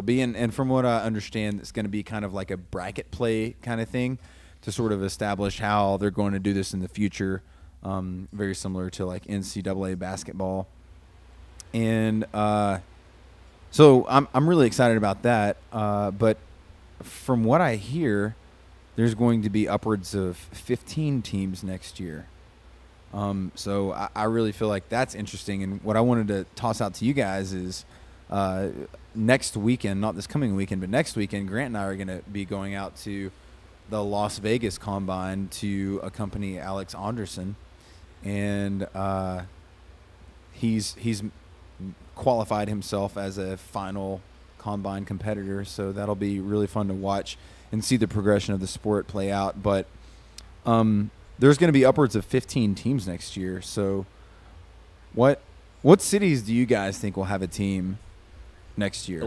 be. And from what I understand, it's going to be kind of like a bracket play kind of thing to sort of establish how they're going to do this in the future, very similar to like NCAA basketball. And so I'm really excited about that. But from what I hear, there's going to be upwards of 15 teams next year. So I really feel like that's interesting. And what I wanted to toss out to you guys is next weekend, not this coming weekend, but next weekend, Grant and I are going to be going out to the Las Vegas Combine to accompany Alex Anderson. And he's qualified himself as a final Combine competitor. So that'll be really fun to watch and see the progression of the sport play out. But there's going to be upwards of 15 teams next year. So what cities do you guys think will have a team next year?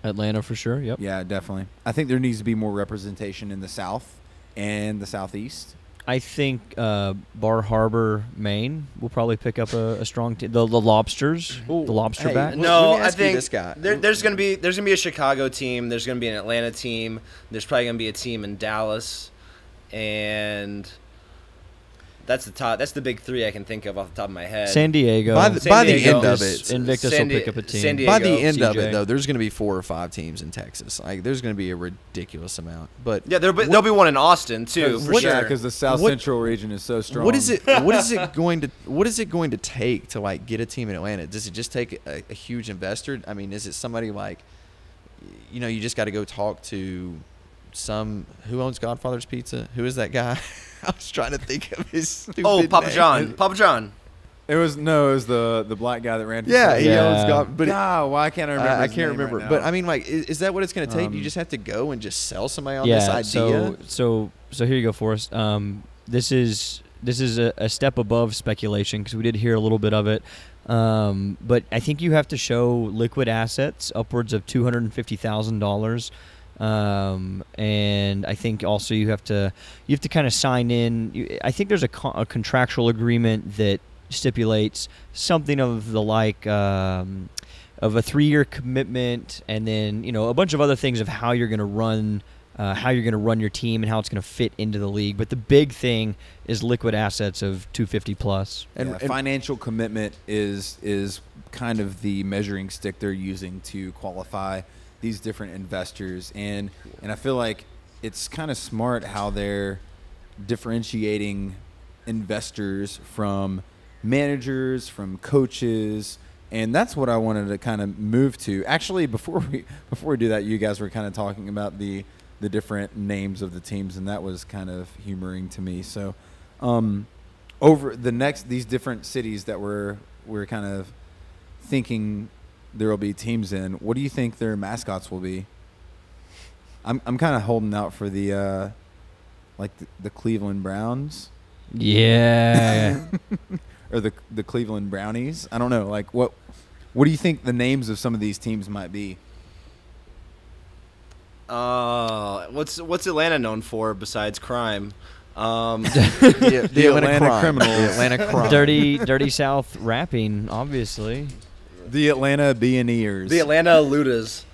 Atlanta for sure, yep. Yeah, definitely. I think there needs to be more representation in the South and the Southeast. I think Bar Harbor, Maine will probably pick up a strong team. The Lobsters, the Lobster back. No, I think this guy. There's gonna be a Chicago team. There's gonna be an Atlanta team. There's probably gonna be a team in Dallas, and that's the big 3 I can think of off the top of my head. San Diego. By the end of it, Invictus will pick up a team. San Diego, by the end of CJ. it, though, there's going to be 4 or 5 teams in Texas. Like, there's going to be a ridiculous amount. But yeah, there'll be one in Austin too, for sure. Yeah, because the South Central region is so strong. What is it going to take to like get a team in Atlanta? Does it just take a huge investor? I mean, is it somebody like, you just got to go talk to who owns Godfather's Pizza? Who is that guy? I was trying to think of his stupid Papa name. John. Papa John. It was the black guy that ran. Yeah, he Yeah. owns God. But why can't I remember? I his can't name remember. right now? But I mean, like, is that what it's going to take? You just have to go and just sell somebody on this idea. So here you go, Forrest. This is a step above speculation because we did hear a little bit of it. But I think you have to show liquid assets upwards of $250,000. And I think also you have to kind of sign in. I think there's a contractual agreement that stipulates something of the like of a 3-year commitment, and then a bunch of other things of how you're going to run how you're going to run your team and how it's going to fit into the league. But the big thing is liquid assets of 250 plus. And financial commitment is kind of the measuring stick they're using to qualify these different investors. And I feel like it's kind of smart how they're differentiating investors from managers, from coaches. And that's what I wanted to kind of move to. Actually, before we do that, you guys were kind of talking about the different names of the teams, and that was kind of humoring to me. So over these different cities that we're kind of thinking there will be teams in, what do you think their mascots will be? I'm kind of holding out for the the Cleveland Browns. Yeah. Or the Cleveland Brownies. I don't know. Like, what do you think the names of some of these teams might be? What's Atlanta known for besides crime? The Atlanta Criminals. The Atlanta Crime. Dirty South rapping, obviously. The Atlanta Billionaires. The Atlanta Ludas.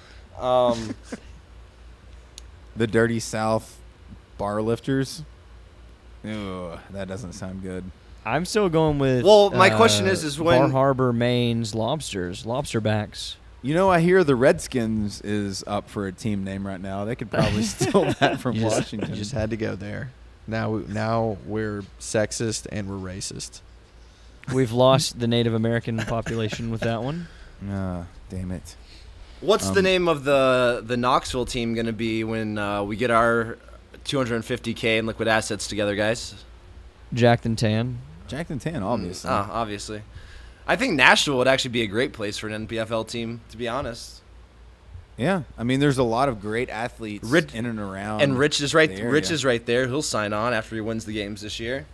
The Dirty South Bar Lifters. Ugh, that doesn't sound good. I'm still going with. Well, my question is when Bar Harbor, Maine's lobsterbacks. You know, I hear the Redskins is up for a team name right now. They could probably steal that from Washington. You just had to go there. Now we're sexist and we're racist. We've lost the Native American population with that one. Damn it. What's the name of the Knoxville team going to be when we get our $250K in liquid assets together, guys? Jack and Tan. Jack and Tan, obviously. Obviously. I think Nashville would actually be a great place for an NPFL team, to be honest. Yeah, I mean, there's a lot of great athletes in and around. And Rich is right. Rich is right there. He'll sign on after he wins the games this year.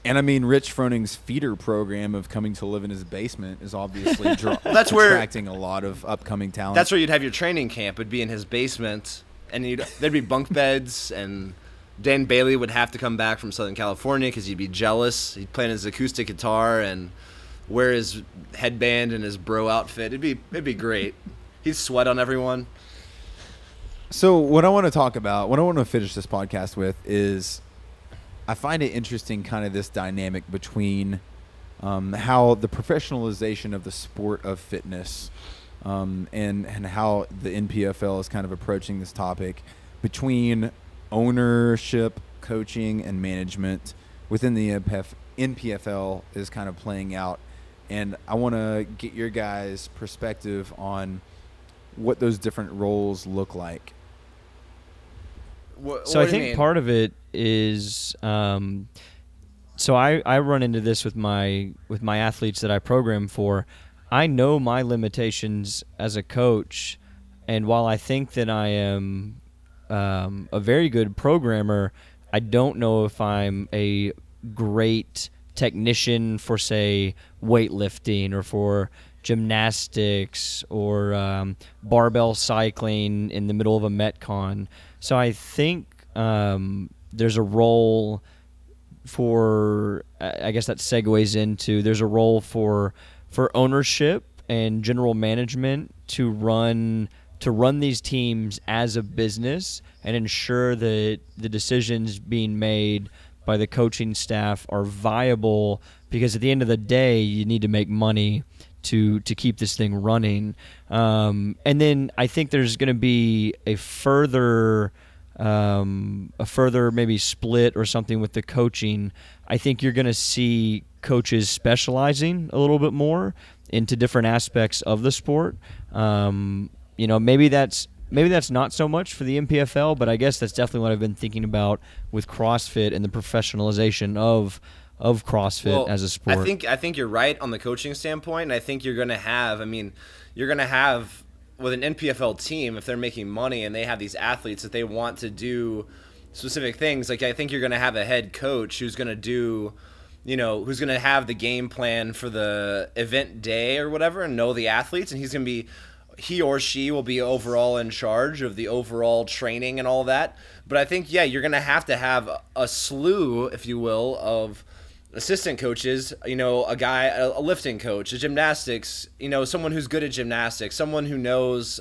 And I mean, Rich Froning's feeder program of coming to live in his basement is obviously attracting a lot of upcoming talent. That's where you'd have your training camp. It'd be in his basement, and there'd be bunk beds, and Dan Bailey would have to come back from Southern California because he'd be jealous. He'd play his acoustic guitar and wear his headband and his bro outfit. It'd be great. He'd sweat on everyone. So what I want to talk about, what I want to finish this podcast with is I find it interesting kind of this dynamic between how the professionalization of the sport of fitness and how the NPFL is kind of approaching this topic between ownership, coaching, and management within the NPFL is kind of playing out. And I want to get your guys' perspective on what those different roles look like. So I think part of it is so I run into this with my athletes that I program for. I know my limitations as a coach, and while I think that I am a very good programmer, I don't know if I'm a great technician for, say, weightlifting or for gymnastics or barbell cycling in the middle of a Metcon. So I think there's a role for, I guess that segues into, there's a role for ownership and general management to run these teams as a business and ensure that the decisions being made by the coaching staff are viable, because at the end of the day, you need to make money to keep this thing running. And then I think there's going to be a further maybe split or something with the coaching. I think you're going to see coaches specializing a little bit more into different aspects of the sport. Maybe that's not so much for the NPFL, but I guess that's definitely what I've been thinking about with CrossFit and the professionalization of CrossFit as a sport. I think you're right on the coaching standpoint, and I think you're going to have with an NPFL team, if they're making money and they have these athletes that they want to do specific things, like I think you're going to have a head coach who's going to do, who's going to have the game plan for the event day or whatever and know the athletes, and he or she will be overall in charge of the overall training and all that. But I think, you're going to have a slew, if you will, of assistant coaches, a lifting coach, a gymnastics, someone who's good at gymnastics, someone who knows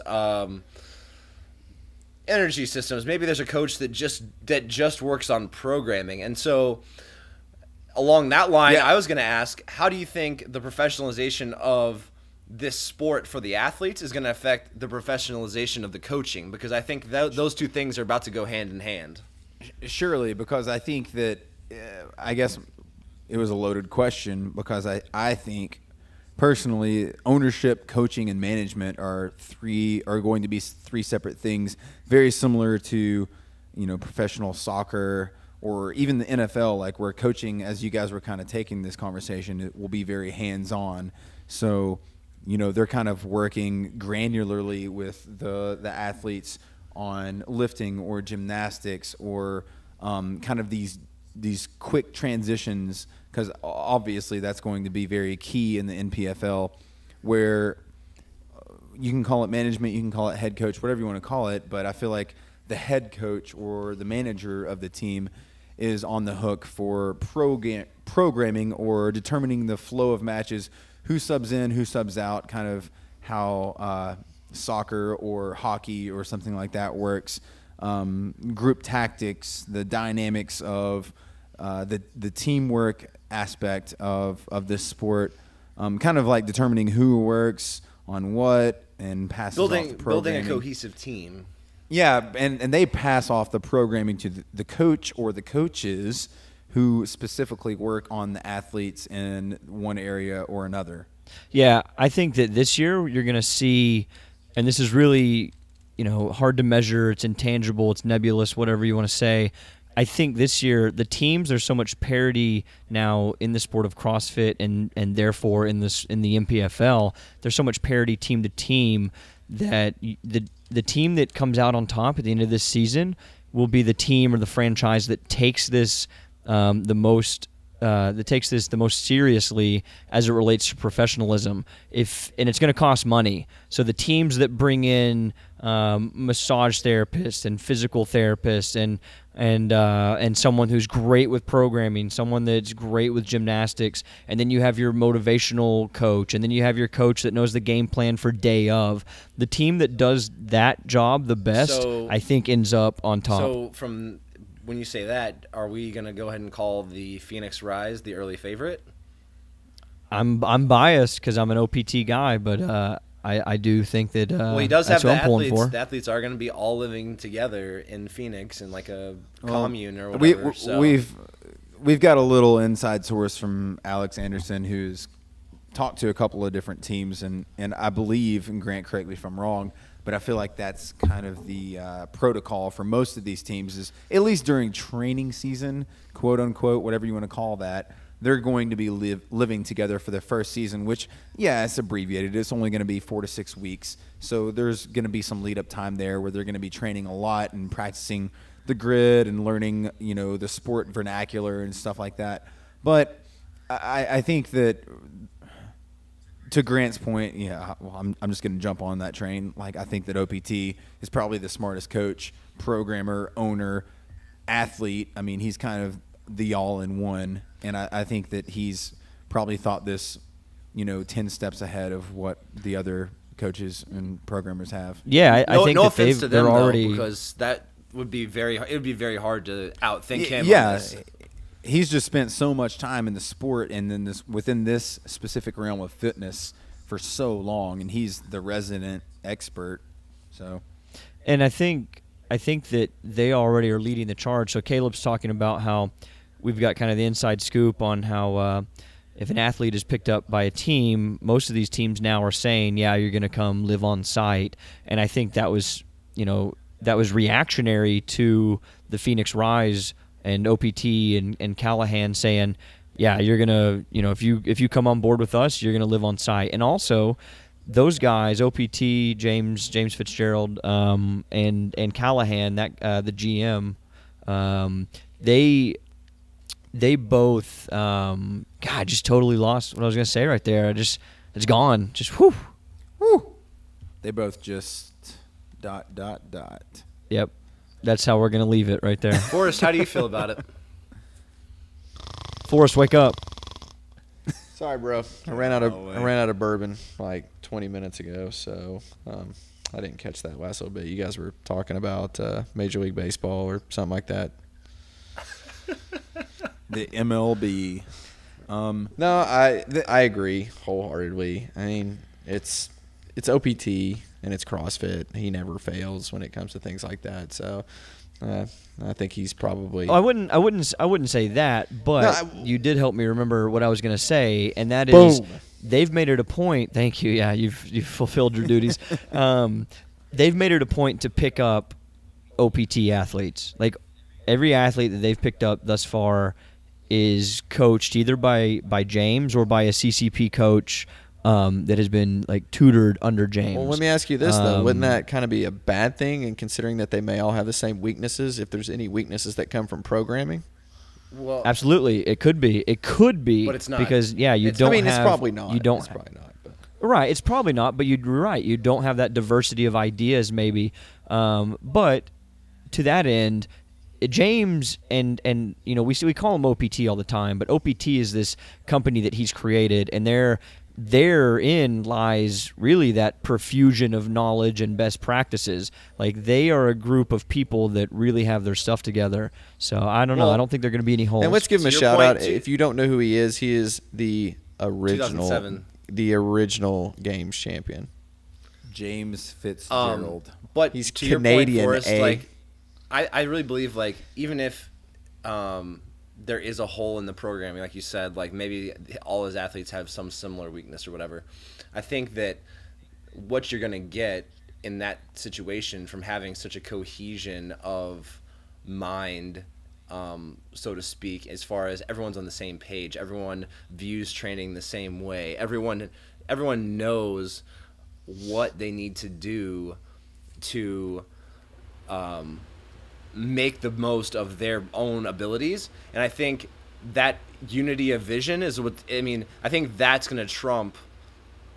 energy systems. Maybe there's a coach that just works on programming. And so along that line, I was going to ask, how do you think the professionalization of this sport for the athletes is going to affect the professionalization of the coaching? Because I think those two things are about to go hand in hand. Surely, because I think that, I guess it was a loaded question, because I think personally, ownership, coaching, and management are going to be three separate things, very similar to, professional soccer or even the NFL, like where coaching, as you guys were kind of taking this conversation, it will be very hands-on. So, they're kind of working granularly with the athletes on lifting or gymnastics or kind of these quick transitions, because obviously that's going to be very key in the NPFL, where you can call it management, you can call it head coach, whatever you want to call it, but I feel like the head coach or the manager of the team is on the hook for programming or determining the flow of matches, who subs in, who subs out, kind of how soccer or hockey or something like that works, group tactics, the dynamics of the teamwork aspect of this sport, kind of like determining who works on what and passes off the programming. Building a cohesive team. Yeah, and they pass off the programming to the coach or the coaches who specifically work on the athletes in one area or another. Yeah, I think that this year you're going to see, and this is really, hard to measure, it's intangible, it's nebulous, whatever you want to say. I think this year the teams, there's so much parity now in the sport of CrossFit and therefore in the NPFL, there's so much parity team to team that the team that comes out on top at the end of this season will be the team or the franchise that takes this the most seriously as it relates to professionalism. And it's going to cost money. So the teams that bring in massage therapists and physical therapists and someone who's great with programming, someone that's great with gymnastics, and then you have your motivational coach, and then you have your coach that knows the game plan for day of. The team that does that job the best, I think, ends up on top. So from when you say that, are we going to go ahead and call the Phoenix Rise the early favorite? I'm biased because I'm an OPT guy, but I do think that he does have the athletes. The for. athletes are going to be all living together in Phoenix in like a commune or whatever. We've got a little inside source from Alex Anderson who's talked to a couple of different teams, and I believe, and Grant, correct me if I'm wrong, but I feel like that's kind of the protocol for most of these teams is, at least during training season, quote unquote, whatever you want to call that, they're going to be living together for their first season, which, it's abbreviated. It's only going to be 4 to 6 weeks. So there's going to be some lead-up time there where they're going to be training a lot and practicing the grid and learning, the sport vernacular and stuff like that. But I think that, to Grant's point, I'm just going to jump on that train. Like, I think that OPT is probably the smartest coach, programmer, owner, athlete. I mean, he's kind of the all-in-one. And I think that he's probably thought this, 10 steps ahead of what the other coaches and programmers have. Yeah, I think no that offense to them, they're already, because that would be it would be very hard to outthink him. Yeah, on this. He's just spent so much time in the sport and then within this specific realm of fitness for so long, and he's the resident expert. So, and I think that they already are leading the charge. So Caleb's talking about how we've got kind of the inside scoop on how if an athlete is picked up by a team, most of these teams now are saying, you're going to come live on site. And I think that was reactionary to the Phoenix Rise and OPT and Callahan saying, you're going to, if you come on board with us, you're going to live on site. And also those guys, OPT, James Fitzgerald, and Callahan, the GM, they both, just totally lost what I was going to say right there. It's gone. Just whew. They both just ... Yep. That's how we're going to leave it right there. Forrest, how do you feel about it? Forrest, wake up. Sorry, bro. I ran out of bourbon like 20 minutes ago, so I didn't catch that last little bit. You guys were talking about Major League Baseball or something like that. The MLB. No, I agree wholeheartedly. I mean, it's OPT and it's CrossFit. He never fails when it comes to things like that. So I think he's probably. Oh, I wouldn't say that, but No, you did help me remember what I was going to say, and that Boom. is they've made it a point. Thank you. Yeah, you've fulfilled your duties. They've made it a point to pick up OPT athletes. Like every athlete that they've picked up thus far is coached either by James or by a CCP coach that has been like tutored under James. Well, let me ask you this though: wouldn't that kind of be a bad thing, in considering that they may all have the same weaknesses? If there's any weaknesses that come from programming, Well, Absolutely, it could be. It could be, But it's not. because you It's- don't. I mean, have, it's probably not. You don't. It's probably not. But. Right, it's probably not, but you're right. You don't have that diversity of ideas, maybe. But to that end, James and we call him OPT all the time, but OPT is this company that he's created, and therein lies really that profusion of knowledge and best practices. Like they are a group of people that really have their stuff together. So I don't know. Well, I don't think they're going to be any holes. And let's give him a To your shout point, out. too. If you don't know who he is the original 2007. the original games champion. James Fitzgerald. But He's to your Canadian, point, Forrest, eh? like I really believe, like, even if there is a hole in the programming, like you said, like maybe all his athletes have some similar weakness or whatever, I think that what you're going to get in that situation from having such a cohesion of mind, so to speak, as far as everyone's on the same page, everyone views training the same way, everyone knows what they need to do to make the most of their own abilities. And I think that unity of vision is what I think that's going to trump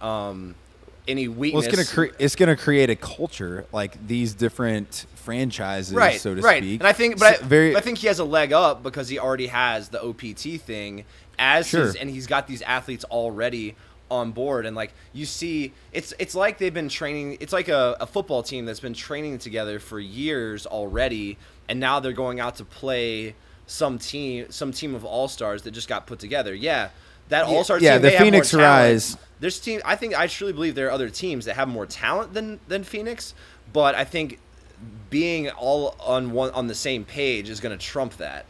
any weakness. Well, it's gonna create a culture, like these different franchises, right, so to right. speak. And I think, but I think he has a leg up because he already has the OPT thing as Sure. his, and he's got these athletes already on board. And like you see, it's like they've been training. It's like a football team that's been training together for years already, and now they're going out to play some team of all-stars that just got put together. Yeah, that all-star team. Yeah, the they have Phoenix more talent. Rise. There's team. I truly believe there are other teams that have more talent than Phoenix, but I think being all on the same page is going to trump that.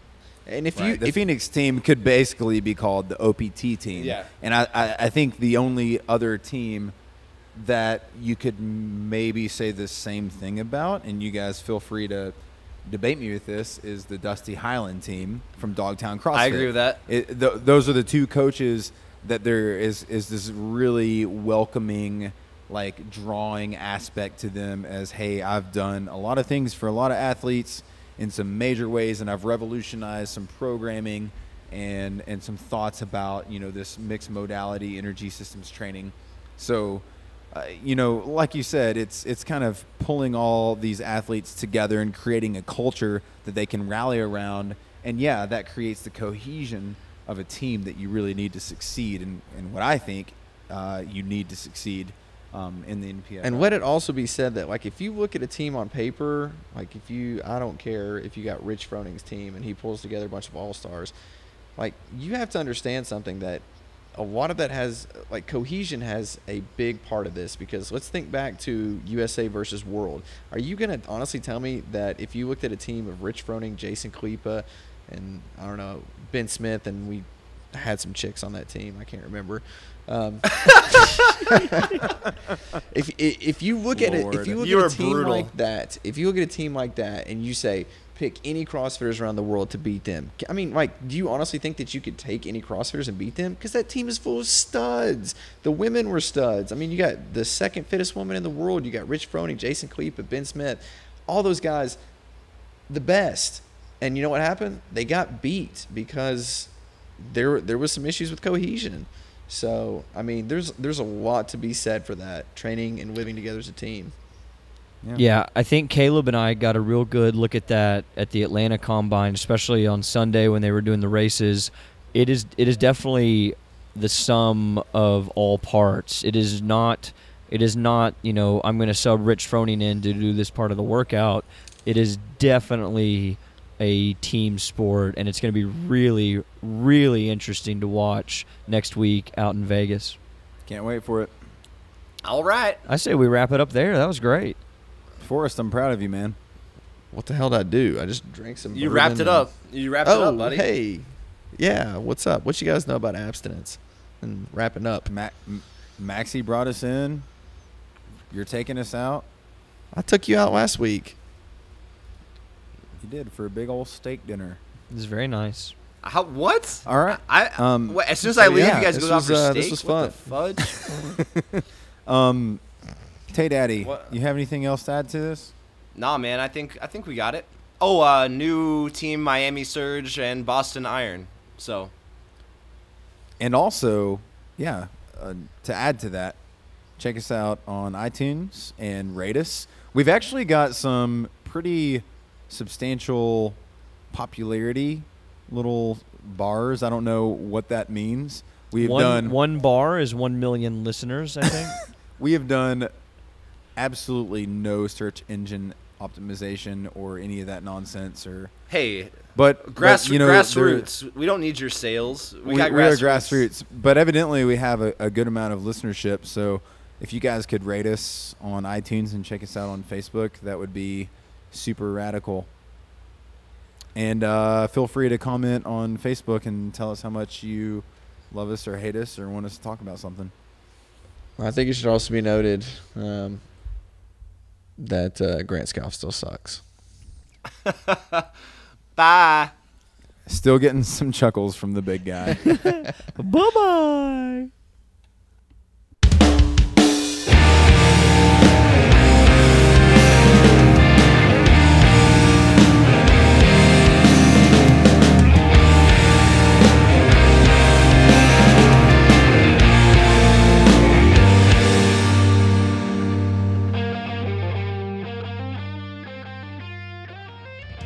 And if Right. The Phoenix team could basically be called the OPT team. Yeah. And I think the only other team that you could maybe say the same thing about, and you guys feel free to debate me with this, is the Dusty Highland team from Dogtown CrossFit. I agree with that. Those are the two coaches that there is this really welcoming, like, drawing aspect to them as, hey, I've done a lot of things for a lot of athletes in some major ways, and I've revolutionized some programming and some thoughts about, this mixed modality energy systems training. So, like you said, it's kind of pulling all these athletes together and creating a culture that they can rally around. And yeah, that creates the cohesion of a team that you really need to succeed. And what I think you need to succeed in the NPFL. And let it also be said that, like, if you look at a team on paper, like I don't care if you got Rich Froning's team and he pulls together a bunch of all-stars, like, you have to understand something, that a lot of that has, like, cohesion has a big part of this, because let's think back to USA versus World. Are you going to honestly tell me that if you looked at a team of Rich Froning, Jason Kalipa, and, I don't know, Ben Smith, and we had some chicks on that team, I can't remember, if you look at it, if you look You at are a team brutal. like that, and you say pick any CrossFitters around the world to beat them, I mean, like, do you honestly think that you could take any CrossFitters and beat them? Because that team is full of studs. The women were studs. I mean, you got the second fittest woman in the world. You got Rich Froning, Jason Kalipa, Ben Smith, all those guys, the best. And you know what happened? They got beat because there was some issues with cohesion. So, I mean, there's a lot to be said for that, training and living together as a team. Yeah, I think Caleb and I got a real good look at that at the Atlanta Combine, especially on Sunday when they were doing the races. It is definitely the sum of all parts. It is not It is not, I'm going to sub Rich Froning in to do this part of the workout. It is definitely a team sport, and it's going to be really, really interesting to watch next week out in Vegas. Can't wait for it. All right. I say we wrap it up there. That was great. Forrest, I'm proud of you, man. What the hell did I do? I just drank some. You bourbon wrapped it and- up. You wrapped it up, buddy. Hey. Yeah, what's up? What you guys know about abstinence and wrapping up? Maxie brought us in. You're taking us out. I took you out last week. You did, for a big old steak dinner. This is very nice. What? All right. As soon as I leave, yeah, you guys this go out for was, steak? this was What the fudge? Tay Daddy, What? you have anything else to add to this? Nah, man. I think we got it. Oh, new team Miami Surge and Boston Iron. So. And also, to add to that, check us out on iTunes and rate us. We've actually got some pretty substantial popularity, little bars. I don't know what that means. We've done one bar is 1 million listeners, I think. We have done absolutely no search engine optimization or any of that nonsense. But grassroots. We don't need your sales. We got are grassroots. grassroots. But evidently, we have a good amount of listenership. So if you guys could rate us on iTunes and check us out on Facebook, that would be super radical. And feel free to comment on Facebook and tell us how much you love us or hate us or want us to talk about something. I think it should also be noted that Grant Scoff still sucks. Bye. Still getting some chuckles from the big guy. Bye-bye.